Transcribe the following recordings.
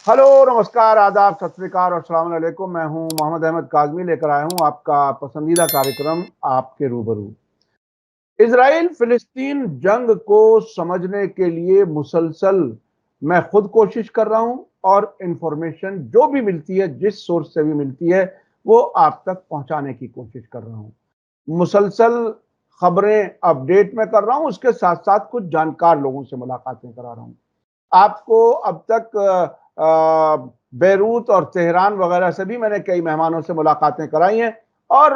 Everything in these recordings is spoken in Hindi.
हेलो, नमस्कार, आदाब, सत श्री अकाल और अस्सलाम वालेकुम। मैं हूं मोहम्मद अहमद काज़मी, लेकर आया हूं आपका पसंदीदा कार्यक्रम आपके रूबरू। इजराइल फिलिस्तीन जंग को समझने के लिए मुसलसल मैं खुद कोशिश कर रहा हूं और इंफॉर्मेशन जो भी मिलती है, जिस सोर्स से भी मिलती है, वो आप तक पहुंचाने की कोशिश कर रहा हूं। मुसलसल खबरें अपडेट में कर रहा हूं, उसके साथ साथ कुछ जानकार लोगों से मुलाकातें करा रहा हूं। आपको अब तक बेरूत और तेहरान वगैरह से भी मैंने कई मेहमानों से मुलाकातें कराई हैं और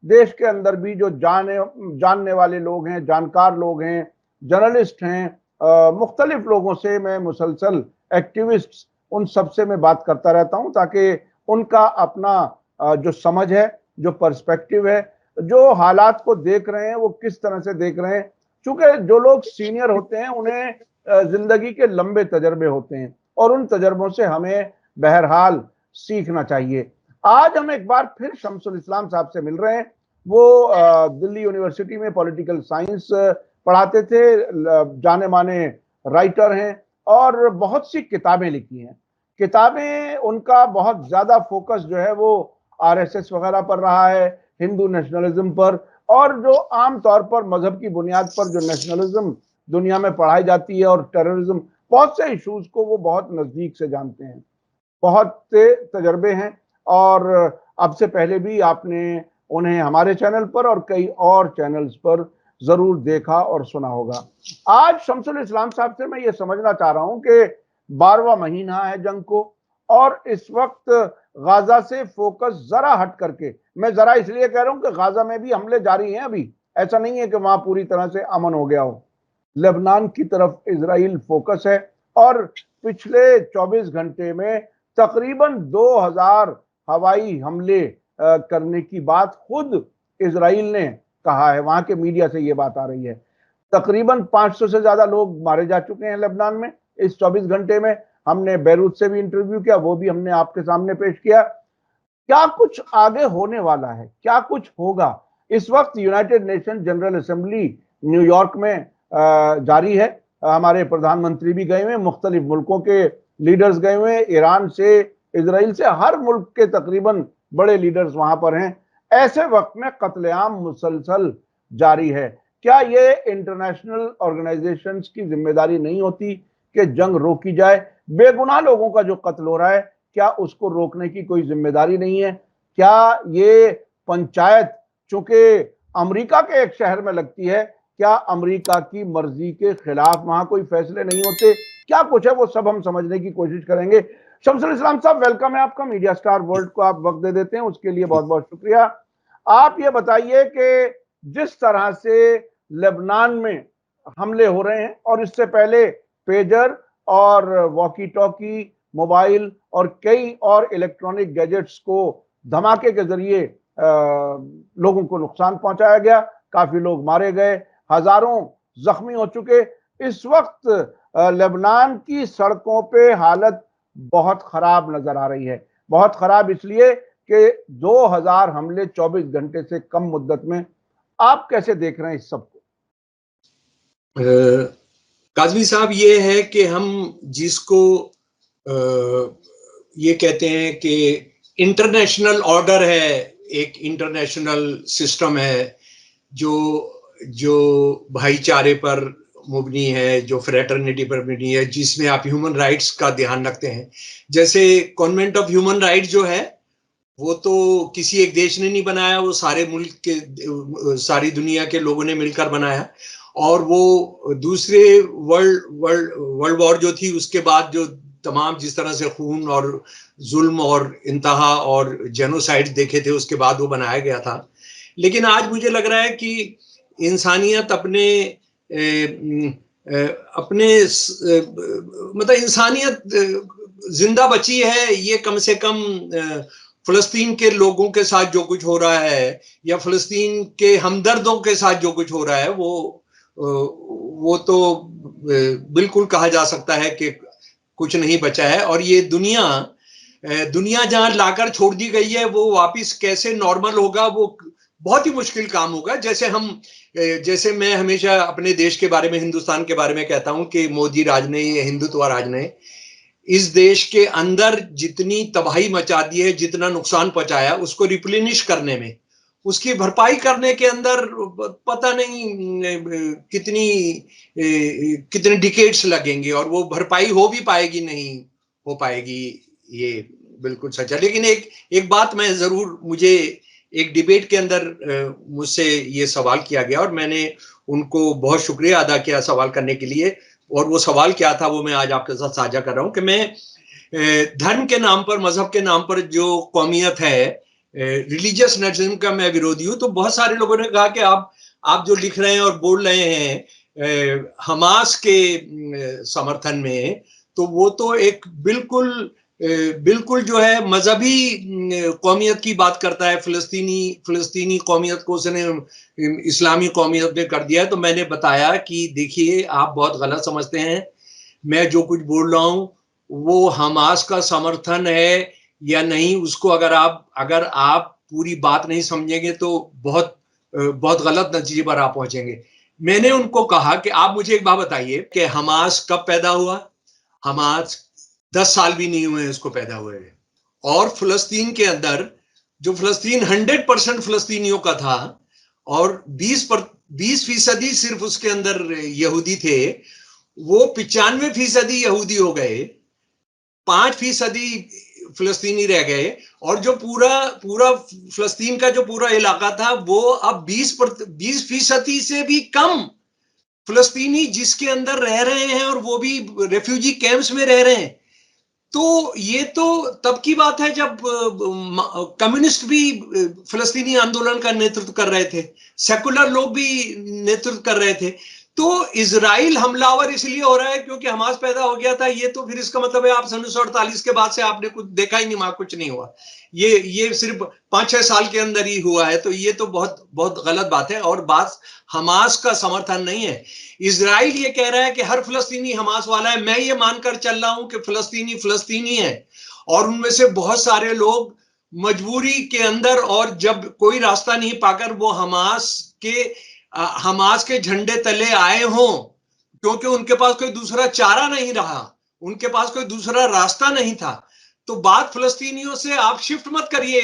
देश के अंदर भी जो जानने वाले लोग हैं, जानकार लोग हैं, जर्नलिस्ट हैं, मुख्तलिफ लोगों से मैं मुसलसल, एक्टिविस्ट, उन सब से मैं बात करता रहता हूं ताकि उनका अपना जो समझ है, जो पर्सपेक्टिव है, जो हालात को देख रहे हैं वो किस तरह से देख रहे हैं। चूंकि जो लोग सीनियर होते हैं उन्हें जिंदगी के लंबे तजर्बे होते हैं और उन तजर्बों से हमें बहरहाल सीखना चाहिए। आज हम एक बार फिर शमसुल इस्लाम साहब से मिल रहे हैं। वो दिल्ली यूनिवर्सिटी में पॉलिटिकल साइंस पढ़ाते थे, जाने माने राइटर हैं और बहुत सी किताबें लिखी हैं। किताबें, उनका बहुत ज्यादा फोकस जो है वो आरएसएस वगैरह पर रहा है, हिंदू नेशनलिज्म पर, और जो आमतौर पर मजहब की बुनियाद पर जो नेशनलिज्म दुनिया में पढ़ाई जाती है और टेररिज्म, बहुत से इश्यूज को वो बहुत नजदीक से जानते हैं, बहुत से तजर्बे हैं। और अब से पहले भी आपने उन्हें हमारे चैनल पर और कई और चैनल्स पर जरूर देखा और सुना होगा। आज शमसुल इस्लाम साहब से मैं ये समझना चाह रहा हूं कि 12वां महीना है जंग को, और इस वक्त गाजा से फोकस जरा हट करके, मैं जरा इसलिए कह रहा हूं कि गाजा में भी हमले जारी हैं अभी, ऐसा नहीं है कि वहां पूरी तरह से अमन हो गया हो। लेबनान की तरफ इजराइल फोकस है और पिछले 24 घंटे में तकरीबन 2000 हवाई हमले करने की बात खुद इजराइल ने कहा है। वहां के मीडिया से यह बात आ रही है। तकरीबन 500 से ज्यादा लोग मारे जा चुके हैं लेबनान में इस 24 घंटे में। हमने बैरूत से भी इंटरव्यू किया, वो भी हमने आपके सामने पेश किया। क्या कुछ आगे होने वाला है, क्या कुछ होगा? इस वक्त United nation general assembly New York में जारी है। हमारे प्रधानमंत्री भी गए हुए, मुख्तलिफ मुल्कों के लीडर्स गए हुए, ईरान से, इसराइल से, हर मुल्क के तकरीबन बड़े लीडर्स वहां पर हैं। ऐसे वक्त में कत्लेआम मुसलसल जारी है। क्या ये इंटरनेशनल ऑर्गेनाइजेशंस की जिम्मेदारी नहीं होती कि जंग रोकी जाए? बेगुनाह लोगों का जो कत्ल हो रहा है, क्या उसको रोकने की कोई जिम्मेदारी नहीं है? क्या ये पंचायत, चूंकि अमेरिका के एक शहर में लगती है, क्या अमेरिका की मर्जी के खिलाफ वहां कोई फैसले नहीं होते? क्या कुछ है, वो सब हम समझने की कोशिश करेंगे। शमसुल इस्लाम साहब, वेलकम है आपका। मीडिया स्टार वर्ल्ड को आप वक्त दे देते हैं, उसके लिए बहुत बहुत शुक्रिया। आप ये बताइए कि जिस तरह से लेबनान में हमले हो रहे हैं, और इससे पहले पेजर और वॉकी टॉकी, मोबाइल और कई और इलेक्ट्रॉनिक गैजेट्स को धमाके के जरिए लोगों को नुकसान पहुंचाया गया, काफी लोग मारे गए, हजारों जख्मी हो चुके। इस वक्त लेबनान की सड़कों पे हालत बहुत खराब नजर आ रही है। बहुत खराब इसलिए कि 2000 हमले 24 घंटे से कम मुद्दत में। आप कैसे देख रहे हैं इस सबको? काजमी साहब, ये है कि हम जिसको ये कहते हैं कि इंटरनेशनल ऑर्डर है, एक इंटरनेशनल सिस्टम है जो जो भाईचारे पर मुबनी है, जो फ्रेटर्निटी पर मुबनी है, जिसमें आप ह्यूमन राइट्स का ध्यान रखते हैं। जैसे कॉन्वेंट ऑफ ह्यूमन राइट्स जो है, वो तो किसी एक देश ने नहीं बनाया, वो सारे मुल्क के, सारी दुनिया के लोगों ने मिलकर बनाया। और वो दूसरे वर्ल्ड वॉर जो थी, उसके बाद जो तमाम जिस तरह से खून और जुल्म और इंतहा और जेनोसाइड देखे थे, उसके बाद वो बनाया गया था। लेकिन आज मुझे लग रहा है कि इंसानियत अपने अपने मतलब इंसानियत जिंदा बची है। ये कम से कम फलस्तीन के लोगों के साथ जो कुछ हो रहा है, या फलस्तीन के हमदर्दों के साथ जो कुछ हो रहा है, वो तो बिल्कुल कहा जा सकता है कि कुछ नहीं बचा है। और ये दुनिया जहां लाकर छोड़ दी गई है, वो वापस कैसे नॉर्मल होगा, वो बहुत ही मुश्किल काम होगा। जैसे मैं हमेशा अपने देश के बारे में, हिंदुस्तान के बारे में कहता हूं कि मोदी राज ने, ये हिंदुत्व राज ने इस देश के अंदर जितनी तबाही मचा दी है, जितना नुकसान पहुंचाया, उसको रिप्लेनिश करने में, उसकी भरपाई करने के अंदर पता नहीं कितने डिकेड्स लगेंगे, और वो भरपाई हो भी पाएगी नहीं हो पाएगी, ये बिल्कुल सच है। लेकिन एक बात मैं जरूर, मुझे एक डिबेट के अंदर मुझसे ये सवाल किया गया और मैंने उनको बहुत शुक्रिया अदा किया सवाल करने के लिए, और वो सवाल क्या था वो मैं आज आपके साथ साझा कर रहा हूं कि मैं धर्म के नाम पर, मजहब के नाम पर जो कौमियत है, रिलीजियस नेशनलिज्म का मैं विरोधी हूं। तो बहुत सारे लोगों ने कहा कि आप जो लिख रहे हैं और बोल रहे हैं हमास के समर्थन में, तो वो तो एक बिल्कुल जो है मजहबी कौमियत की बात करता है, फिलिस्तीनी कौमियत को उसने इस्लामी कौमियत में कर दिया है। तो मैंने बताया कि देखिए, आप बहुत गलत समझते हैं, मैं जो कुछ बोल रहा हूं वो हमास का समर्थन है या नहीं, उसको अगर आप पूरी बात नहीं समझेंगे तो बहुत गलत नतीजे पर आप पहुंचेंगे। मैंने उनको कहा कि आप मुझे एक बात बताइए कि हमास कब पैदा हुआ? हमास 10 साल भी नहीं हुए उसको पैदा हुए, और फिलिस्तीन के अंदर, जो फिलिस्तीन 100% फिलिस्तीनियों का था और 20% सिर्फ उसके अंदर यहूदी थे, वो 95% यहूदी हो गए, 5% फिलिस्तीनी रह गए, और जो पूरा फिलिस्तीन का जो पूरा इलाका था वो अब 20% से भी कम फिलिस्तीनी जिसके अंदर रह रहे हैं, और वो भी रेफ्यूजी कैंप्स में रह रहे हैं। तो ये तो तब की बात है जब कम्युनिस्ट भी फिलिस्तीनी आंदोलन का नेतृत्व कर रहे थे, सेकुलर लोग भी नेतृत्व कर रहे थे। तो इजराइल हमलावर इसलिए हो रहा है क्योंकि हमास पैदा हो गया था, ये तो फिर इसका मतलब है आप 1948 के बाद से आपने कुछ देखा ही नहीं, वहां कुछ नहीं हुआ, ये सिर्फ 5-6 साल के अंदर ही हुआ है। तो ये तो बहुत बहुत गलत बात है, और बात हमास का समर्थन नहीं है। इजराइल ये कह रहा है कि हर फिलिस्तीनी हमास वाला है। मैं ये मानकर चल रहा हूं कि फिलिस्तीनी है, और उनमें से बहुत सारे लोग मजबूरी के अंदर, और जब कोई रास्ता नहीं पाकर वो हमास के झंडे तले आए हों, क्योंकि उनके पास कोई दूसरा चारा नहीं रहा, उनके पास कोई दूसरा रास्ता नहीं था। तो बात फिलिस्तीनियों से आप शिफ्ट मत करिए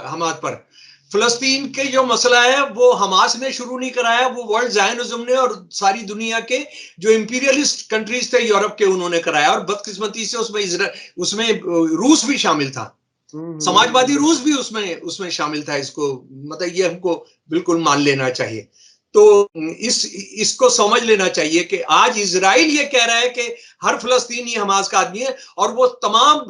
हमास पर। फिलिस्तीन के जो मसला है वो हमास ने शुरू नहीं कराया, वो वर्ल्ड ज़ायनिज्म ने और सारी दुनिया के जो इंपीरियलिस्ट कंट्रीज थे यूरोप के, उन्होंने कराया। और बदकिस्मती से उसमें रूस भी शामिल था, समाजवादी रूस भी उसमें शामिल था। इसको मतलब ये हमको बिल्कुल मान लेना चाहिए। तो इसको समझ लेना चाहिए कि आज इजराइल ये कह रहा है कि हर फिलिस्तीनी हमास का आदमी है, और वो तमाम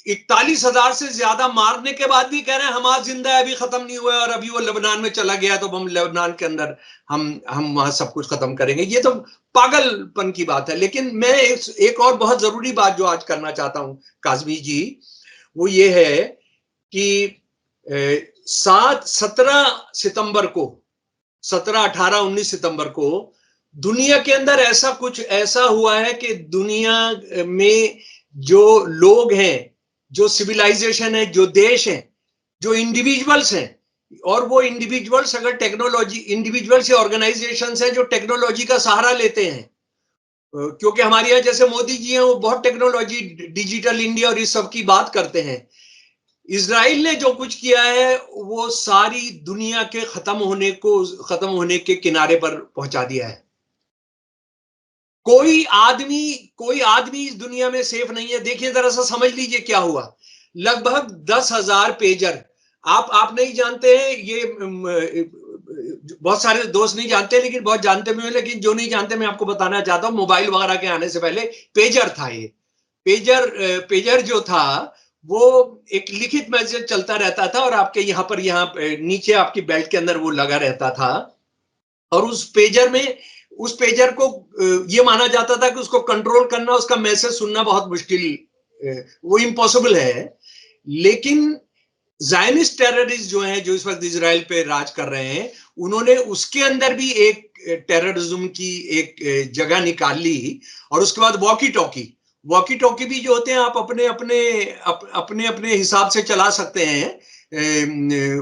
41,000 से ज्यादा मारने के बाद भी कह रहे हैं हमास जिंदा है, अभी खत्म नहीं हुआ है, और अभी वो लेबनान में चला गया तो हम लेबनान के अंदर हम वहां सब कुछ खत्म करेंगे। ये तो पागलपन की बात है। लेकिन मैं एक और बहुत जरूरी बात जो आज करना चाहता हूं काज़मी जी, वो ये है कि 17 सितंबर को, 17, 18, 19 सितंबर को दुनिया के अंदर ऐसा हुआ है कि दुनिया में जो लोग हैं, जो सिविलाइजेशन है, जो देश हैं, जो इंडिविजुअल्स हैं, और वो इंडिविजुअल्स अगर इंडिविजुअल्स या ऑर्गेनाइजेशंस हैं जो टेक्नोलॉजी का सहारा लेते हैं, क्योंकि हमारे यहाँ जैसे मोदी जी हैं वो बहुत टेक्नोलॉजी, डिजिटल इंडिया और इस सब की बात करते हैं। इजराइल ने जो कुछ किया है वो सारी दुनिया के खत्म होने के किनारे पर पहुंचा दिया है। कोई आदमी इस दुनिया में सेफ नहीं है। देखिए जरा सा समझ लीजिए क्या हुआ। लगभग 10,000 पेजर, आप नहीं जानते हैं, ये बहुत सारे दोस्त नहीं जानते, लेकिन बहुत जानते भी हैं। लेकिन जो नहीं जानते मैं आपको बताना चाहता हूं, मोबाइल वगैरह के आने से पहले पेजर था। ये पेजर जो था वो एक लिखित मैसेज चलता रहता था, और आपके यहाँ नीचे आपकी बेल्ट के अंदर वो लगा रहता था। और उस पेजर को ये माना जाता था कि उसको कंट्रोल करना, उसका मैसेज सुनना बहुत मुश्किल, वो इम्पॉसिबल है। लेकिन ज़ायनिस्ट टेररिस्ट जो हैं, जो इस वक्त इजराइल पे राज कर रहे हैं, उन्होंने उसके अंदर भी एक टेररिज्म की एक जगह निकाल ली। और उसके बाद वॉकी टॉकी भी जो होते हैं आप अपने हिसाब से चला सकते हैं।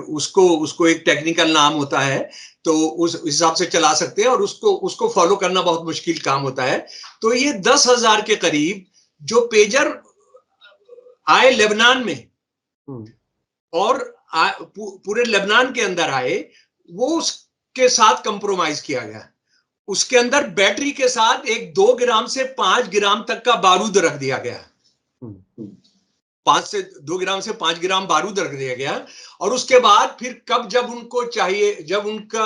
उसको एक टेक्निकल नाम होता है, तो उस हिसाब से चला सकते हैं, और उसको फॉलो करना बहुत मुश्किल काम होता है। तो ये 10,000 के करीब जो पेजर आए लेबनान में और पूरे लेबनान के अंदर आए, वो उसके साथ कंप्रोमाइज किया गया। उसके अंदर बैटरी के साथ एक 2 ग्राम से 5 ग्राम तक का बारूद रख दिया गया। 2 ग्राम से 5 ग्राम बारूद रख दिया गया। और उसके बाद फिर कब जब उनको चाहिए, जब उनका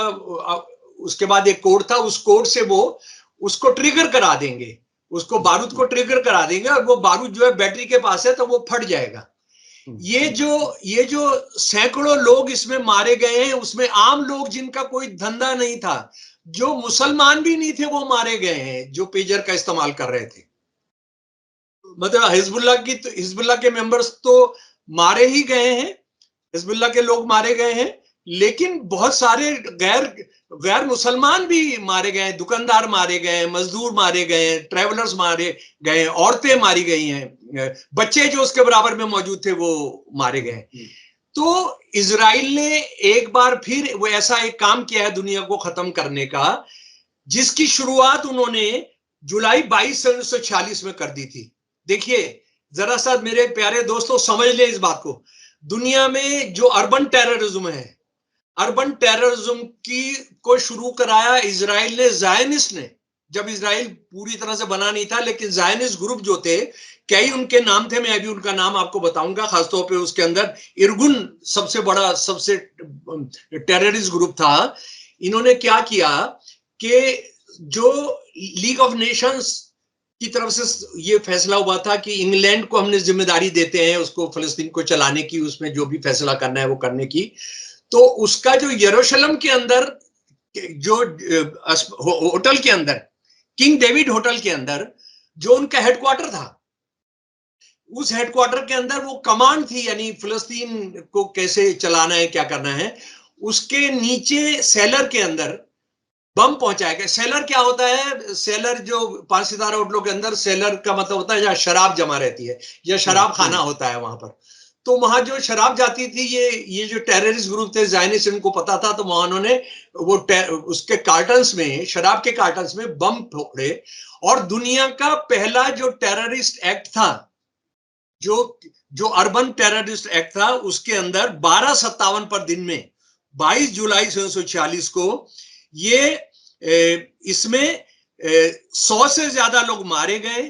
उसके बाद एक कोड था, उस कोड से वो उसको ट्रिगर करा देंगे, उसको बारूद को ट्रिगर करा देंगे और वो बारूद जो है बैटरी के पास है तो वो फट जाएगा। ये जो सैकड़ों लोग इसमें मारे गए हैं, उसमें आम लोग जिनका कोई धंधा नहीं था, जो मुसलमान भी नहीं थे, वो मारे गए हैं जो पेजर का इस्तेमाल कर रहे थे। मतलब हिजबुल्लाह के मेंबर्स तो मारे ही गए हैं, हिजबुल्लाह के लोग मारे गए हैं, लेकिन बहुत सारे गैर मुसलमान भी मारे गए, दुकानदार मारे गए, मजदूर मारे गए, ट्रैवलर्स मारे गए, औरतें मारी गई हैं, बच्चे जो उसके बराबर में मौजूद थे वो मारे गए। तो इजराइल ने एक बार फिर वो ऐसा एक काम किया है दुनिया को खत्म करने का, जिसकी शुरुआत उन्होंने जुलाई 22 1946 में कर दी थी। देखिए जरा सा मेरे प्यारे दोस्तों समझ ले इस बात को, दुनिया में जो अर्बन टेररिज्म है, अर्बन टेररिज्म को शुरू कराया इजराइल ने, जायनिस्ट ने। जब इजराइल पूरी तरह से बना नहीं था, लेकिन जायनिस्ट ग्रुप जो थे, कई उनके नाम थे, मैं अभी उनका नाम आपको बताऊंगा, खासतौर पे उसके अंदर इरगुन सबसे बड़ा, सबसे टेररिस्ट ग्रुप था। इन्होंने क्या किया कि जो लीग ऑफ नेशंस की तरफ से ये फैसला हुआ था कि इंग्लैंड को हमने जिम्मेदारी देते हैं उसको फिलिस्तीन को चलाने की, उसमें जो भी फैसला करना है वो करने की। तो उसका जो यरूशलेम के अंदर जो होटल के अंदर, किंग डेविड होटल के अंदर जो उनका हेडक्वार्टर था, उस हेडक्वार्टर के अंदर वो कमांड थी, यानी फिलिस्तीन को कैसे चलाना है, क्या करना है, उसके नीचे सेलर के अंदर बम पहुंचाया गया। सेलर क्या होता है? सेलर जो 5 सितारा होटलों के अंदर सेलर का मतलब होता है जहां शराब जमा रहती है, या शराब खाना होता है वहां पर। तो वहां जो शराब जाती थी, ये जो टेररिस्ट ग्रुप थे ज़ायनिस्ट, इनको पता था, तो वहां उन्होंने वो उसके कार्टन्स में, शराब के कार्टन्स में बम फोड़े। और दुनिया का पहला जो टेररिस्ट एक्ट था, जो अर्बन टेररिस्ट एक्ट था, उसके अंदर 1257 पर दिन में 22 जुलाई 1946 को ये इसमें 100 से ज्यादा लोग मारे गए,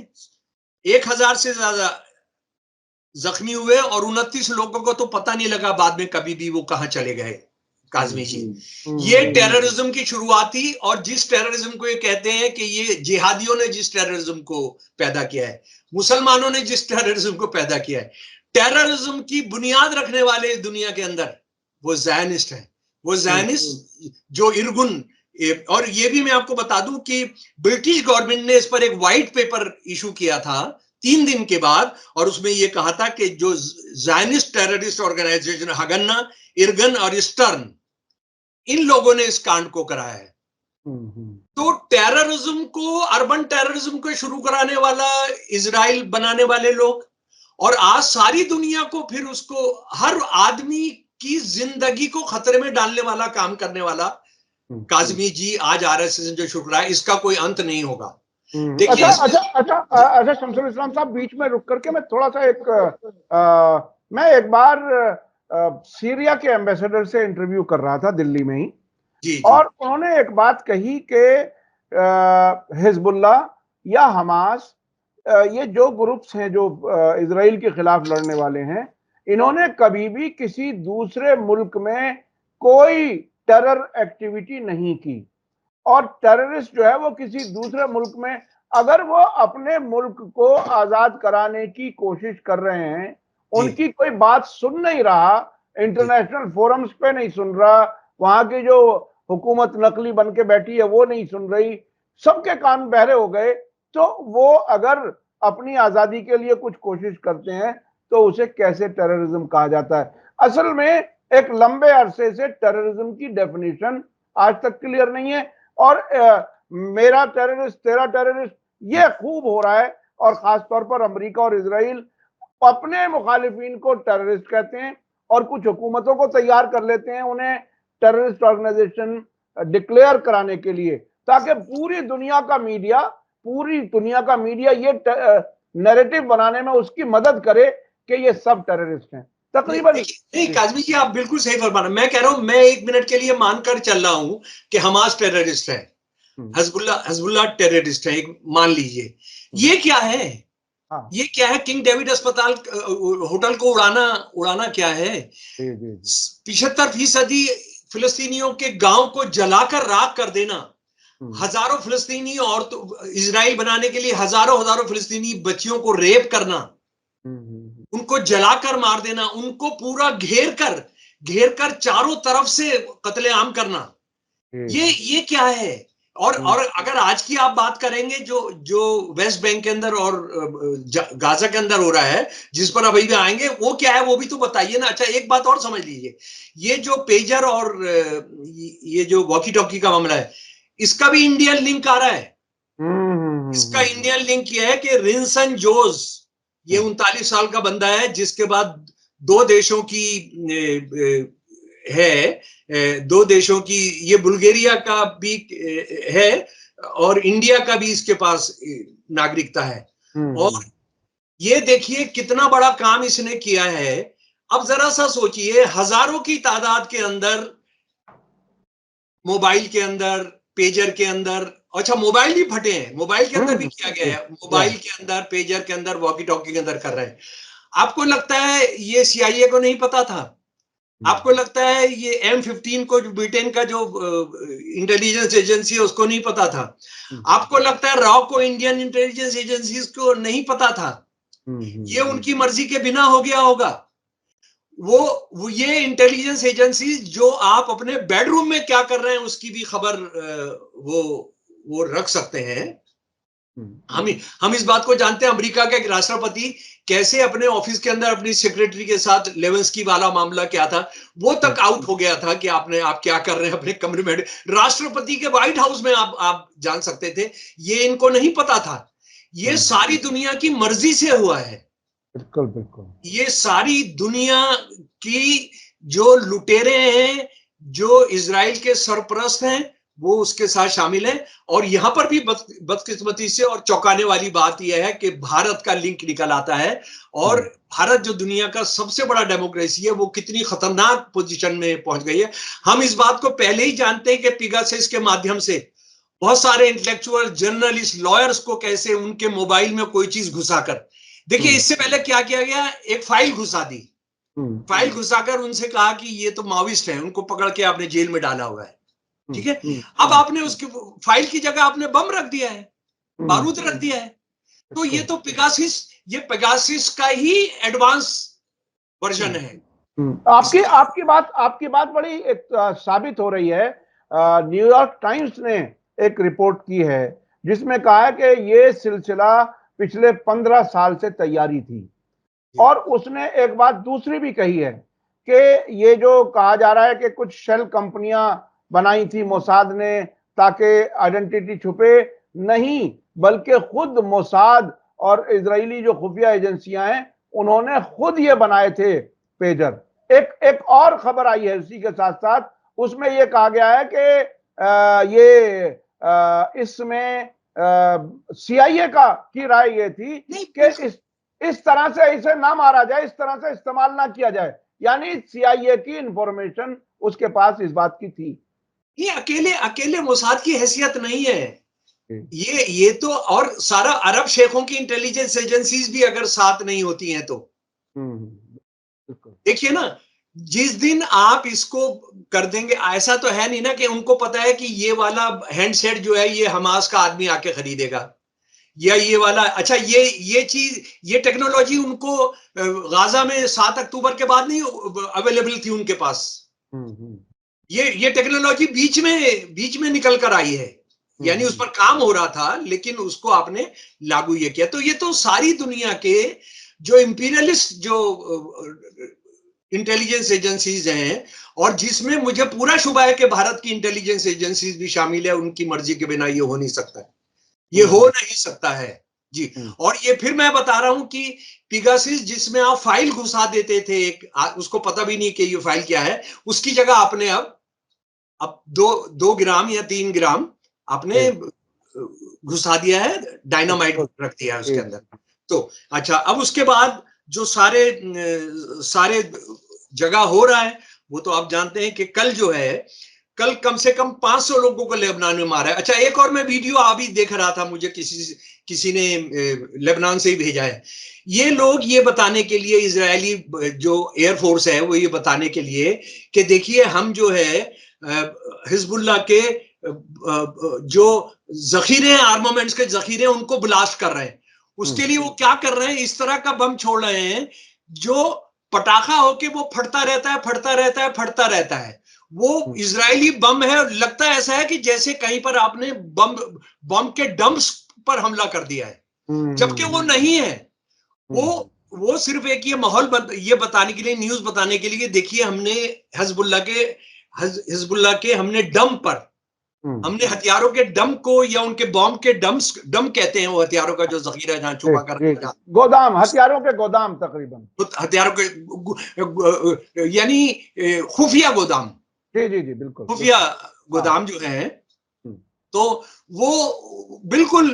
1000 से ज्यादा जख्मी हुए, और 29 लोगों को तो पता नहीं लगा बाद में कभी भी वो कहां चले गए। काजमी जी, ये टेररिज्म की शुरुआत थी। और जिस टेररिज्म को ये कहते हैं कि ये जिहादियों ने जिस टेररिज्म को पैदा किया है, मुसलमानों ने जिस टेररिज्म को पैदा किया है, टेररिज्म की बुनियाद रखने वाले दुनिया के अंदर वो ज़ायनिस्ट है। वो ज़ायनिस्ट जो इरगुन, और ये भी मैं आपको बता दूं कि ब्रिटिश गवर्नमेंट ने इस पर एक व्हाइट पेपर इशू किया था 3 दिन के बाद, और उसमें यह कहा था कि जो ज़ायनिस्ट टेररिस्ट ऑर्गेनाइजेशन हगन्ना, इरगन और स्टर्न, इन लोगों ने इस कांड को कराया है। तो टेररिज्म को, अर्बन टेररिज्म को शुरू कराने वाला इजराइल बनाने वाले लोग, और आज सारी दुनिया को फिर उसको, हर आदमी की जिंदगी को खतरे में डालने वाला काम करने वाला काज़मी जी आज आरएसएस जो शुरू रहा है, इसका कोई अंत नहीं होगा। देखिए अच्छा शमसुल इस्लाम साहब, बीच में रुक करके मैं थोड़ा सा मैं एक बार सीरिया के एम्बेसडर से इंटरव्यू कर रहा था दिल्ली में ही, जी। और उन्होंने एक बात कही कि हिजबुल्लाह या हमास, ये जो ग्रुप्स हैं जो इजराइल के खिलाफ लड़ने वाले हैं, इन्होंने कभी भी किसी दूसरे मुल्क में कोई टेरर एक्टिविटी नहीं की। और टेररिस्ट जो है वो किसी दूसरे मुल्क में, अगर वो अपने मुल्क को आजाद कराने की कोशिश कर रहे हैं, उनकी कोई बात सुन नहीं रहा, इंटरनेशनल फोरम्स पे नहीं सुन रहा, वहां की जो हुकूमत नकली बन के बैठी है वो नहीं सुन रही, सबके कान बहरे हो गए, तो वो अगर अपनी आजादी के लिए कुछ कोशिश करते हैं तो उसे कैसे टेररिज्म कहा जाता है? असल में एक लंबे अरसे से टेररिज्म की डेफिनेशन आज तक क्लियर नहीं है, और मेरा टेररिस्ट तेरा टेररिस्ट ये खूब हो रहा है। और खासतौर पर अमेरिका और इजराइल अपने मुखालिफिन को टेररिस्ट कहते हैं, और कुछ हुकूमतों को तैयार कर लेते हैं उन्हें टेररिस्ट ऑर्गेनाइजेशन डिक्लेयर कराने के लिए, ताकि पूरी दुनिया का मीडिया ये नैरेटिव बनाने में उसकी मदद करे कि ये सब टेररिस्ट हैं तकरीबन। नहीं काजमी जी, आप बिल्कुल सही फरमा रहे हैं। मैं कह रहा हूं, मैं 1 मिनट के लिए मानकर चल रहा हूं कि हमास टेररिस्ट है, हजबुल्ला टेररिस्ट है, एक मान लीजिए। ये क्या है? हाँ, ये क्या है? किंग डेविड अस्पताल होटल को उड़ाना क्या है? 75% फिलिस्तीनियों के गांव को जलाकर राख कर देना, हजारों फिलिस्तीनी और इजराइल बनाने के लिए हजारों हजारों फिलिस्तीनी बच्चियों को रेप करना, उनको जलाकर मार देना, उनको पूरा घेर कर चारों तरफ से कत्लेआम करना, ये क्या है? और अगर आज की आप बात करेंगे, जो वेस्ट बैंक के अंदर और गाजा के अंदर हो रहा है, जिस पर अभी भी आएंगे, वो क्या है वो भी तो बताइए ना। अच्छा, एक बात और समझ लीजिए, ये जो पेजर और ये जो वॉकी टॉकी का मामला है, इसका भी इंडियन लिंक आ रहा है। इसका इंडियन लिंक ये है कि रिंसन जोस, ये 39 साल का बंदा है, जिसके बाद 2 देशों की दो देशों की, ये बुल्गारिया का भी है और इंडिया का भी इसके पास नागरिकता है। और ये देखिए कितना बड़ा काम इसने किया है। अब जरा सा सोचिए, हजारों की तादाद के अंदर, मोबाइल के अंदर, पेजर के अंदर, अच्छा मोबाइल भी फटे हैं, मोबाइल के अंदर भी किया गया है, मोबाइल के अंदर, पेजर के अंदर, वॉकी टॉकी के अंदर कर रहे हैं। आपको लगता है ये CIA को नहीं पता था? आपको लगता है ये M15 को, ब्रिटेन का जो इंटेलिजेंस एजेंसी है, उसको नहीं पता था? आपको लगता है रॉ को, इंडियन इंटेलिजेंस एजेंसीज को नहीं पता था? ये उनकी मर्जी के बिना हो गया होगा? वो ये इंटेलिजेंस एजेंसी जो आप अपने बेडरूम में क्या कर रहे हैं उसकी भी खबर वो रख सकते हैं। हम इस बात को जानते हैं, अमेरिका के राष्ट्रपति कैसे अपने ऑफिस के अंदर अपनी सेक्रेटरी के साथ लेविंस्की वाला मामला क्या था, वो तक आउट हो गया था कि आप क्या कर रहे हैं अपने कमरे में। राष्ट्रपति के व्हाइट हाउस में आप जान सकते थे। ये इनको नहीं पता था। ये सारी दुनिया की मर्जी से हुआ है। बिल्कुल बिल्कुल। ये सारी दुनिया की जो लुटेरे हैं, जो इजराइल के सरपरस्त हैं, वो उसके साथ शामिल हैं। और यहां पर भी बदकिस्मती से और चौंकाने वाली बात यह है कि भारत का लिंक निकल आता है। और भारत जो दुनिया का सबसे बड़ा डेमोक्रेसी है, वो कितनी खतरनाक पोजीशन में पहुंच गई है। हम इस बात को पहले ही जानते हैं कि पिगासस के माध्यम से बहुत सारे इंटेलेक्चुअल, जर्नलिस्ट, लॉयर्स को कैसे उनके मोबाइल में कोई चीज घुसाकर, देखिए इससे पहले क्या किया गया, एक फाइल घुसा दी, फाइल घुसाकर उनसे कहा कि ये तो माओइस्ट हैं, उनको पकड़ के आपने जेल में डाला हुआ है। ठीक है, अब आपने उसकी फाइल की जगह आपने बम रख दिया है, बारूद रख दिया है। तो ये तो पेगासिस का ही एडवांस वर्जन है। आपकी बात बड़ी साबित हो रही है। न्यूयॉर्क टाइम्स ने एक रिपोर्ट की है जिसमें कहा है कि ये सिलसिला पिछले 15 साल से तैयारी थी। और उसने एक बात दूसरी भी कही है कि ये जो कहा जा रहा है कि कुछ शेल कंपनियां बनाई थी मोसाद ने ताकि आइडेंटिटी छुपे, नहीं, बल्कि खुद मोसाद और इजरायली जो खुफिया एजेंसियां हैं उन्होंने खुद ये बनाए थे पेजर। एक और खबर आई है उसी के साथ साथ, उसमें यह कहा गया है कि इसमें CIA की राय ये थी कि इस तरह से इसे ना मारा जाए, इस तरह से इस्तेमाल ना किया जाए। यानी CIA की इंफॉर्मेशन उसके पास इस बात की थी। ये अकेले मोसाद की हैसियत नहीं है, ये तो, और सारा अरब शेखों की इंटेलिजेंस एजेंसीज भी अगर साथ नहीं होती हैं तो देखिए ना, जिस दिन आप इसको कर देंगे, ऐसा तो है नहीं ना कि उनको पता है कि ये वाला हैंडसेट जो है ये हमास का आदमी आके खरीदेगा, या ये वाला, अच्छा ये चीज, ये टेक्नोलॉजी उनको गाजा में 7 अक्टूबर के बाद नहीं अवेलेबल थी उनके पास। ये टेक्नोलॉजी बीच में निकल कर आई है, यानी उस पर काम हो रहा था लेकिन उसको आपने लागू ये किया। तो ये तो सारी दुनिया के जो इंपीरियलिस्ट जो इंटेलिजेंस एजेंसीज हैं, और जिसमें मुझे पूरा शुबा है कि भारत की इंटेलिजेंस एजेंसीज भी शामिल है, उनकी मर्जी के बिना ये हो नहीं सकता है, ये हो नहीं सकता है जी। और ये फिर मैं बता रहा हूं कि पिगासिस जिसमें आप फाइल घुसा देते थे, उसको पता भी नहीं कि ये फाइल क्या है, उसकी जगह आपने अब 2 ग्राम या 3 ग्राम आपने घुसा दिया है, डायनामाइट रख दिया है उसके अंदर। तो अच्छा, अब उसके बाद जो सारे सारे जगह हो रहा है, वो तो आप जानते हैं कि कल जो है, कल कम से कम 500 लोगों को लेबनान में मारा है। अच्छा, एक और मैं वीडियो अभी देख रहा था, मुझे किसी ने लेबनान से ही भेजा है। ये लोग ये बताने के लिए, इजरायली जो एयरफोर्स है वो ये बताने के लिए कि देखिए हम जो है हिजबुल्लाह के जो जखीरे हैं, आर्मामेंट्स के जखीरे, उनको ब्लास्ट कर रहे हैं। उसके लिए वो क्या कर रहे हैं, इस तरह का बम छोड़ रहे हैं जो पटाखा होके वो फटता रहता है, फटता रहता है, फटता रहता है। वो इजरायली बम है, लगता है ऐसा है कि जैसे कहीं पर आपने बम के डंप्स पर हमला कर दिया है, जबकि वो नहीं है। वो सिर्फ एक ये माहौल ये बताने के लिए, न्यूज बताने के लिए, देखिए हमने हिजबुल्लाह के हमने डंप पर, हमने हथियारों के डंप को, या उनके बॉम्ब के डंप कहते हैं वो हथियारों का जो जखीरा जहां छुपा कर रखा, गोदाम, हथियारों के गोदाम, तकरीबन हथियारों के यानी खुफिया गोदाम, जी जी जी, बिल्कुल खुफिया गोदाम जो है। तो वो बिल्कुल,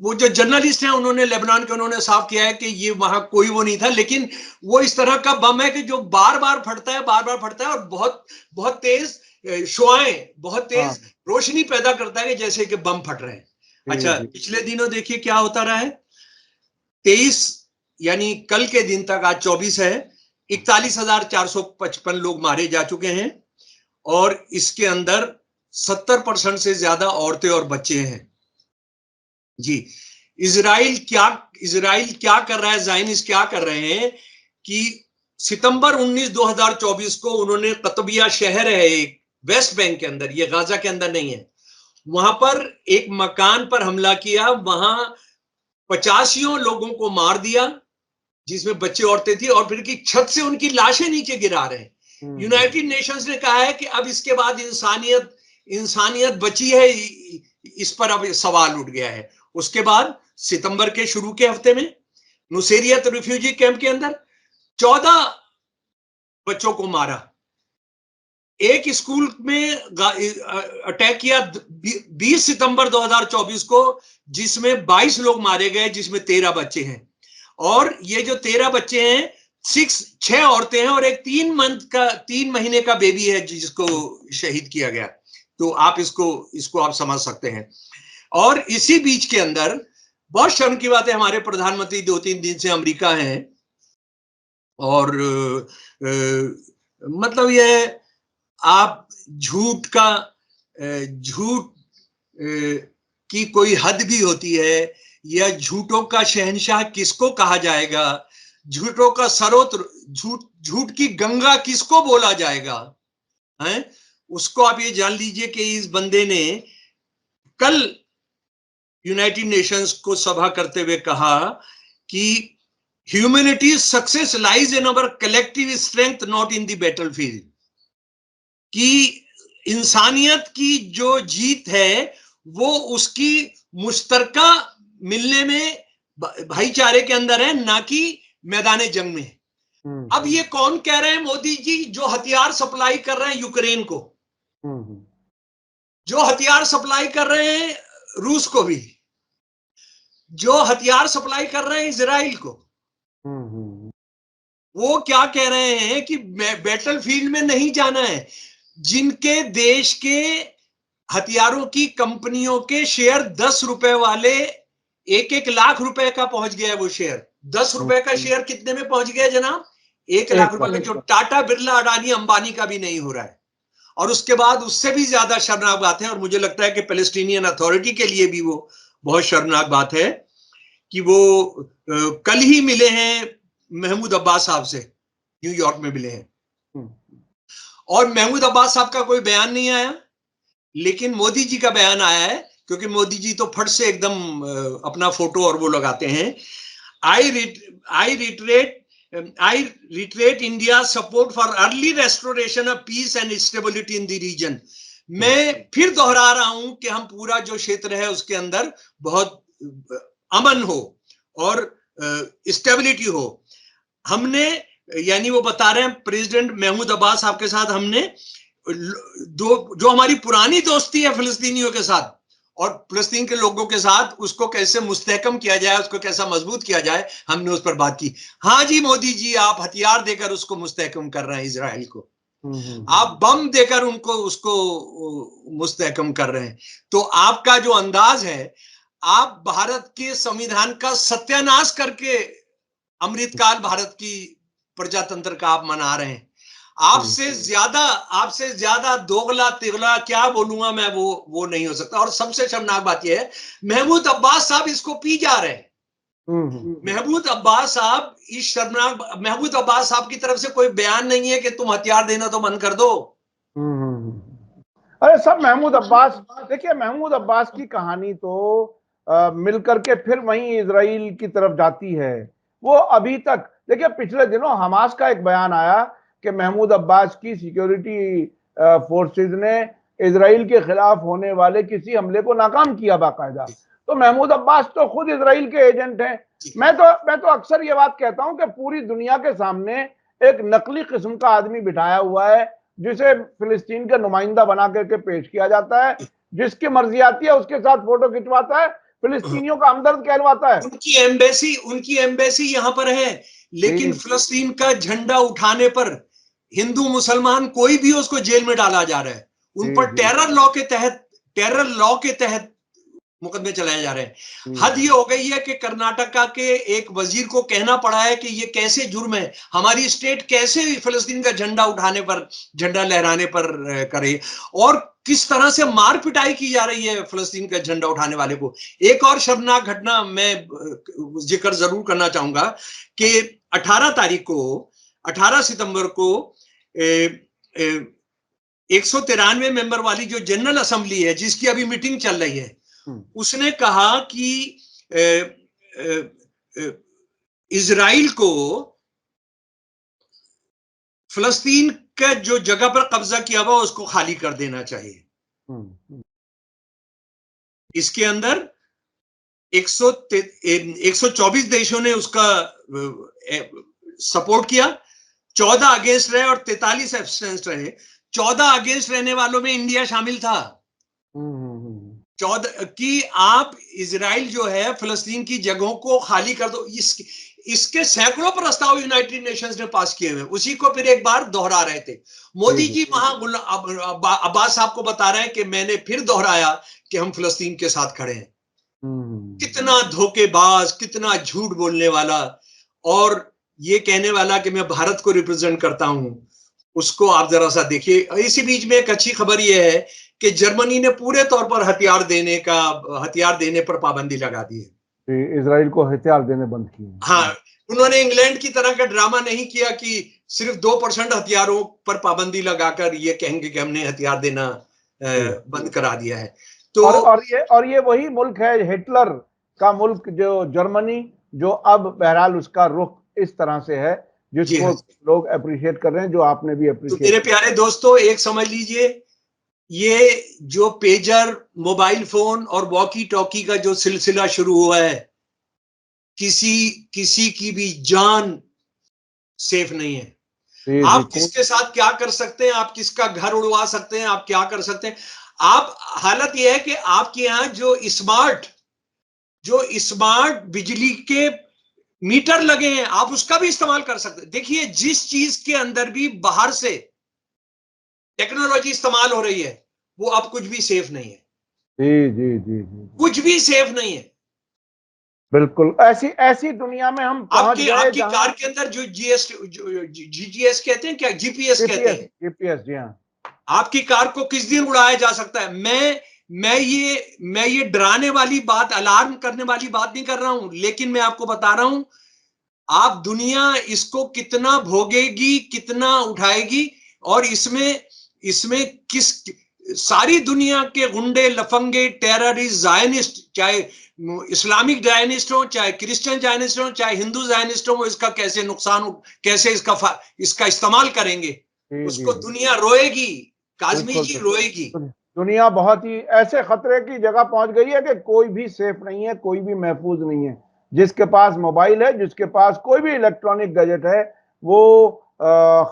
वो जो जर्नलिस्ट हैं उन्होंने लेबनान के, उन्होंने साफ किया है कि ये वहां कोई वो नहीं था, लेकिन वो इस तरह का बम है कि जो बार बार फटता है, बार बार फटता है, और बहुत बहुत तेज शुआएं, बहुत तेज रोशनी पैदा करता है कि जैसे कि बम फट रहे हैं। अच्छा, पिछले दिनों देखिए क्या होता रहा है। 23 यानी कल के दिन तक, आज 24 है, 41,455 लोग मारे जा चुके हैं, और इसके अंदर 70% से ज्यादा औरतें और बच्चे हैं जी। इजराइल क्या कर रहा है, ज़ायनिस्ट क्या कर रहे हैं कि सितंबर 19 2024 को उन्होंने कतबिया शहर है एक वेस्ट बैंक के अंदर, ये गाजा के अंदर नहीं है, वहां पर एक मकान पर हमला किया, वहां 85 लोगों को मार दिया, जिसमें बच्चे औरतें थी, और फिर की छत से उनकी लाशें नीचे गिरा रहे हैं। यूनाइटेड नेशंस ने कहा है कि अब इसके बाद इंसानियत बची है, इस पर अब सवाल उठ गया है। उसके बाद सितंबर के शुरू के हफ्ते में नुसेरियत रिफ्यूजी कैंप के अंदर 14 बच्चों को मारा। एक स्कूल में अटैक किया 20 सितंबर 2024 को, जिसमें 22 लोग मारे गए, जिसमें 13 बच्चे हैं। और ये जो 13 बच्चे हैं, 6 औरतें हैं, और एक 3 महीने का बेबी है जिसको शहीद किया गया। तो आप इसको आप समझ सकते हैं। और इसी बीच के अंदर बहुत शर्म की बात है, हमारे प्रधानमंत्री 2-3 दिन से अमेरिका हैं, और मतलब यह आप झूठ की कोई हद भी होती है, या झूठों का शहंशाह किसको कहा जाएगा, झूठों का सरोत्र, झूठ की गंगा किसको बोला जाएगा है, उसको आप ये जान लीजिए कि इस बंदे ने कल यूनाइटेड नेशंस को सभा करते हुए कहा कि humanities success lies in our collective strength, not in the battlefield. कि इंसानियत की जो जीत है वो उसकी मुश्तरका मिलने में, भाईचारे के अंदर है, ना कि मैदान जंग में। अब ये कौन कह रहे हैं? मोदी जी, जो हथियार सप्लाई कर रहे हैं यूक्रेन को, जो हथियार सप्लाई कर रहे हैं रूस को भी, जो हथियार सप्लाई कर रहे हैं इजराइल को, वो क्या कह रहे हैं कि बैटलफील्ड में नहीं जाना है। जिनके देश के हथियारों की कंपनियों के शेयर 10 रुपए वाले 1-1 लाख रुपए का पहुंच गया है, वो शेयर 10 रुपए का शेयर कितने में पहुंच गया जनाब? 1 लाख रुपए का, जो टाटा, बिरला, अडानी, अंबानी का भी नहीं हो रहा है। और उसके बाद उससे भी ज्यादा शर्मनाक बात है, और मुझे लगता है कि पैलेस्टीनियन अथॉरिटी के लिए भी वो बहुत शर्मनाक बात है, कि वो कल ही मिले हैं महमूद अब्बास साहब से, न्यूयॉर्क में मिले हैं, और महमूद अब्बास साहब का कोई बयान नहीं आया, लेकिन मोदी जी का बयान आया है, क्योंकि मोदी जी तो फट से एकदम अपना फोटो और वो लगाते हैं। I reiterate India support for early restoration of peace and stability in the region. मैं फिर दोहरा रहा हूं कि हम पूरा जो क्षेत्र है उसके अंदर बहुत अमन हो और स्टेबिलिटी हो। हमने, यानी वो बता रहे हैं प्रेसिडेंट महमूद अब्बास साहब के साथ हमने जो हमारी पुरानी दोस्ती है फिलिस्तीनियों के साथ, और फिलिस्तीन के लोगों के साथ उसको कैसे मुस्तहकम किया जाए, उसको कैसा मजबूत किया जाए, हमने उस पर बात की। हाँ जी मोदी जी, आप हथियार देकर उसको मुस्तहकम कर रहे हैं इजराइल को, आप बम देकर उनको उसको मुस्तहकम कर रहे हैं। तो आपका जो अंदाज है, आप भारत के संविधान का सत्यानाश करके अमृतकाल भारत की प्रजातंत्र का आप मना रहे हैं। आपसे ज्यादा दोगला तिगला क्या बोलूंगा मैं, वो नहीं हो सकता। और सबसे शर्मनाक बात यह है, महमूद अब्बास साहब इसको पी जा रहे हैं। महमूद अब्बास साहब, इस शर्मनाक महमूद अब्बास साहब की तरफ से कोई बयान नहीं है कि तुम हथियार देना तो बंद कर दो। अरे सब महमूद अब्बास, देखिए महमूद अब्बास की कहानी तो मिलकर के फिर वहीं इजराइल की तरफ जाती है। वो अभी तक, देखिए पिछले दिनों हमास का एक बयान आया कि महमूद अब्बास की सिक्योरिटी फोर्सेस ने इजराइल के खिलाफ होने वाले किसी हमले को नाकाम किया बाकायदा। तो महमूद अब्बास तो खुद इजराइल के एजेंट हैं। मैं तो अक्सर ये बात कहता हूं कि पूरी दुनिया के सामने एक नकली किस्म का आदमी बिठाया हुआ है, जिसे फिलिस्तीन का नुमाइंदा बना करके पेश किया जाता है, जिसकी मर्जी आती है उसके साथ फोटो खिंचवाता है, फिलिस्तीनियों का हमदर्द कहलवाता है। उनकी एम्बेसी यहां पर है, लेकिन फिलिस्तीन का झंडा उठाने पर हिंदू मुसलमान कोई भी उसको जेल में डाला जा रहा है। उन पर टेरर लॉ के तहत मुकदमे चलाए जा रहे हैं। हद ये हो गई है कि कर्नाटका के एक वजीर को कहना पड़ा है कि ये कैसे जुर्म है, हमारी स्टेट कैसे फिलिस्तीन का झंडा उठाने पर, झंडा लहराने पर करे, और किस तरह से मार पिटाई की जा रही है फिलिस्तीन का झंडा उठाने वाले को। एक और शर्मनाक घटना मैं जिक्र जरूर करना चाहूंगा कि 18 सितंबर को 193 मेंबर वाली जो जनरल असेंबली है, जिसकी अभी मीटिंग चल रही है, उसने कहा कि इजराइल को फिलिस्तीन का जो जगह पर कब्जा किया हुआ उसको खाली कर देना चाहिए। इसके अंदर 124 देशों ने उसका सपोर्ट किया, 14 अगेंस्ट रहे और 43 एब्सटेंस रहे। 14 अगेंस्ट रहने वालों में इंडिया शामिल था। 14 कि आप इजराइल जो है फिलिस्तीन की जगहों को खाली कर दो। इसके सैकड़ों प्रस्ताव यूनाइटेड नेशंस ने पास किए हुए, उसी को फिर एक बार दोहरा रहे थे मोदी जी। वहां अब्बास साहब को बता रहे हैं कि मैंने फिर दोहराया कि हम फिलिस्तीन के साथ खड़े हैं। कितना धोखेबाज, कितना झूठ बोलने वाला, और ये कहने वाला कि मैं भारत को रिप्रेजेंट करता हूं, उसको आप जरा सा देखिए। इसी बीच में एक अच्छी खबर यह है कि जर्मनी ने पूरे तौर पर हथियार देने पर पाबंदी लगा दी है। इजराइल को हथियार देने बंद किए। हाँ, उन्होंने इंग्लैंड की तरह का ड्रामा नहीं किया कि सिर्फ 2% हथियारों पर पाबंदी लगाकर ये कहेंगे कि हमने हथियार देना बंद करा दिया है। तो और ये वही मुल्क है, हिटलर का मुल्क जो जर्मनी, जो अब बहरहाल उसका रुख इस तरह से है जिसको लोग अप्रिशिएट कर रहे हैं, जो आपने भी अप्रिशिएट। तो मेरे प्यारे दोस्तों, एक समझ लीजिए, ये जो पेजर, मोबाइल फोन और वॉकी टॉकी का जो सिलसिला शुरू हुआ है, किसी की भी जान सेफ नहीं है। आप किसके साथ क्या कर सकते हैं, आप किसका घर उड़वा सकते हैं, आप क्या कर सकते हैं। आप, हालत यह है कि आपके यहां जो स्मार्ट बिजली के मीटर लगे हैं, आप उसका भी इस्तेमाल कर सकते हैं। देखिए, जिस चीज के अंदर भी बाहर से टेक्नोलॉजी इस्तेमाल हो रही है, वो अब कुछ भी सेफ नहीं है। जी, कुछ भी सेफ नहीं है। बिल्कुल ऐसी दुनिया में हम पहुंच गए। आपकी कार के अंदर जो जीजीएस कहते हैं, क्या जीपीएस कहते हैं, जीपीएस, जी हाँ। आपकी कार को किस दिन उड़ाया जा सकता है। मैं ये डराने वाली बात, अलार्म करने वाली बात नहीं कर रहा हूं, लेकिन मैं आपको बता रहा हूं, आप दुनिया इसको कितना भोगेगी, कितना उठाएगी, और इसमें किस सारी दुनिया के गुंडे, लफंगे, टेररिस्ट, जायनिस्ट, चाहे इस्लामिक जायनिस्ट हो, चाहे क्रिश्चियन जायनिस्ट हो, चाहे हिंदू जायनिस्ट हो, इसका कैसे नुकसान, कैसे इसका इस्तेमाल करेंगे, उसको दुनिया रोएगी। काज़मी जी रोएगी। दुनिया बहुत ही ऐसे खतरे की जगह पहुंच गई है कि कोई भी सेफ नहीं है, कोई भी महफूज नहीं है। जिसके पास मोबाइल है, जिसके पास कोई भी इलेक्ट्रॉनिक गैजेट है, वो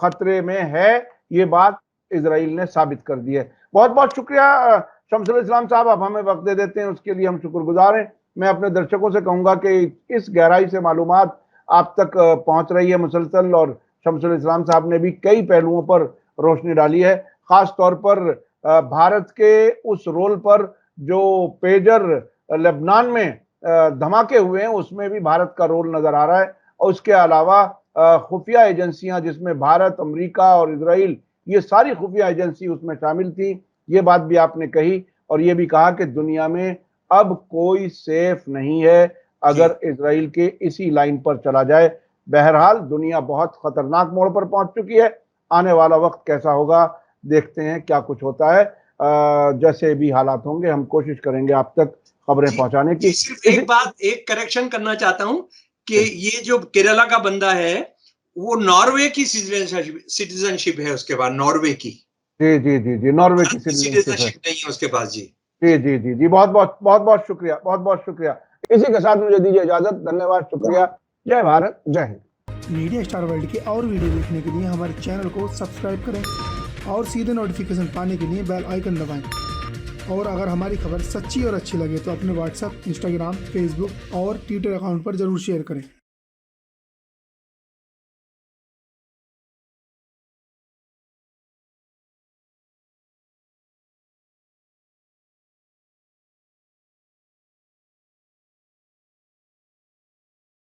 खतरे में है। ये बात इजराइल ने साबित कर दी है। बहुत बहुत शुक्रिया शमसुल इस्लाम साहब, आप हमें वक्त दे देते हैं, उसके लिए हम शुक्रगुजार हैं। मैं अपने दर्शकों से कहूंगा कि इस गहराई से मालूमात आप तक पहुंच रही है मुसलसल, और शमसुल इस्लाम साहब ने भी कई पहलुओं पर रोशनी डाली है, खास तौर पर भारत के उस रोल पर जो पेजर लेबनान में धमाके हुए हैं उसमें भी भारत का रोल नजर आ रहा है। और उसके अलावा खुफिया एजेंसियां जिसमें भारत, अमेरिका और इजराइल, ये सारी खुफिया एजेंसी उसमें शामिल थी। ये बात भी आपने कही और ये भी कहा कि दुनिया में अब कोई सेफ नहीं है अगर इजराइल के इसी लाइन पर चला जाए। बहरहाल दुनिया बहुत खतरनाक मोड़ पर पहुंच चुकी है। आने वाला वक्त कैसा होगा देखते हैं, क्या कुछ होता है। जैसे भी हालात होंगे हम कोशिश करेंगे आप तक खबरें पहुंचाने की। सिर्फ एक बात, एक करेक्शन करना चाहता हूं कि ये जो केरला का बंदा है वो नॉर्वे की सिटीजनशिप है उसके बाद, नॉर्वे की। जी जी जी जी, नॉर्वे की सिटीजनशिप नहीं है उसके पास। जी जी जी जी जी, बहुत बहुत बहुत बहुत शुक्रिया, बहुत बहुत शुक्रिया। इसी के साथ मुझे दीजिए इजाजत। धन्यवाद, शुक्रिया। जय भारत, जय हिंद। मीडिया स्टार वर्ल्ड के और वीडियो देखने के लिए हमारे चैनल को सब्सक्राइब करें और सीधे नोटिफिकेशन पाने के लिए बेल आइकन दबाएं। और अगर हमारी खबर सच्ची और अच्छी लगे तो अपने व्हाट्सएप, इंस्टाग्राम, फेसबुक और ट्विटर अकाउंट पर जरूर शेयर करें।